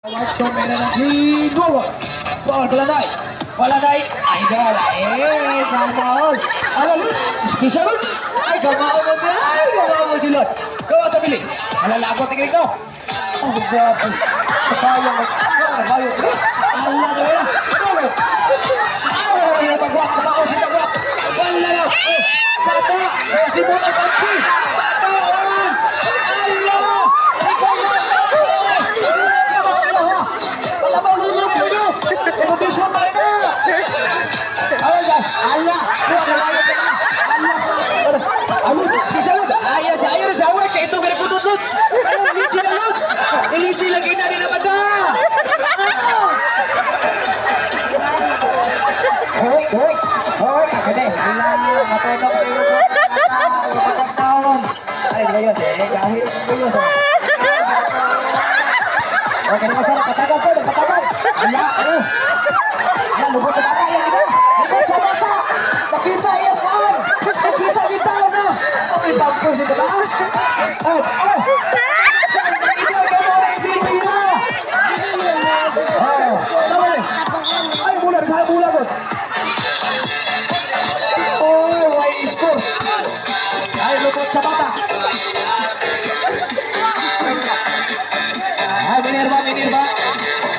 So, meron ng hidwag. Balanay. Balanay. Ay, gala. Gamaon. Alam, special. Ay, gamaon mo sila. Ay, gamaon mo sila. Gawa sa bili. Malalagot ang ito. Oh, grabe. Sayang. Bayot. Allah na wala. Ay, napagwak. Gamaon si pagwak. Wala na. Bata. Sibot ang pansi. Bata. Allah. Ikaw na. Indonesia mereka. Allah, bisa ayah cair Jawa kayak itu gak putut lut. Ini sih lagi dari nama Hoi, kade, hilang atau nak tahun. Ayo gayo, jahil gayo. Oke, masalah katakan. Allah, lubog ke bawah ya kita. Lubog ke bawah. Kita ya kan. Kita na. Oke, bagus itu kan. Ayo bulan kok. Oh, why skor. Ayo lubog ke bawah. Ayo Minerva.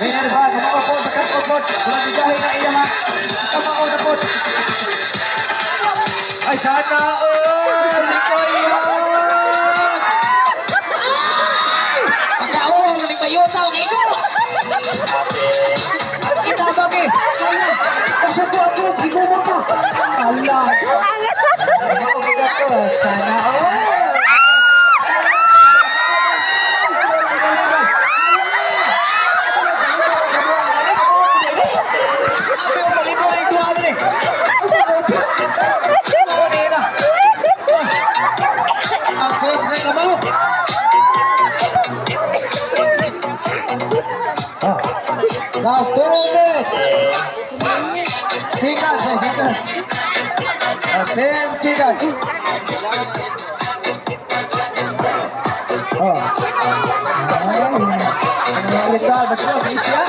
Minerva, kumakaw dekat upot. Bulan dijahin na iya ha. Kumakaw upot. Ay sana all. Ikaw yan. Pagkaon, nagpayosaw ng ito. Kita bagi. Kasi ito ako, igumo ka. Allah. Sana all. Last 2 minutes. Chicas. Last 10 chicas. Ito, betul, Asia.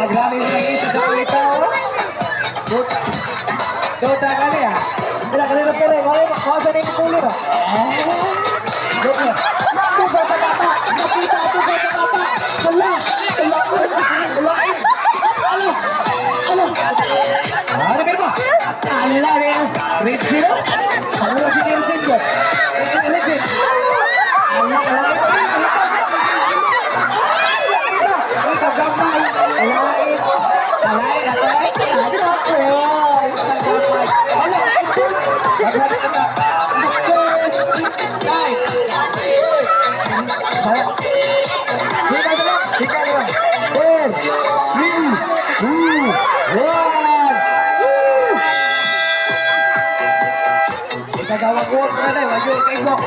Agrami lagi sudah kita. Dota kali ya. Bila kali na pala, wala mo kau sa ning pulir. Dota. Nakita. Allah. Ano ka ba? Allah ya. Red zero. Ano si Nelson ko? Nelson. Gawang gol na dai maju ke gol.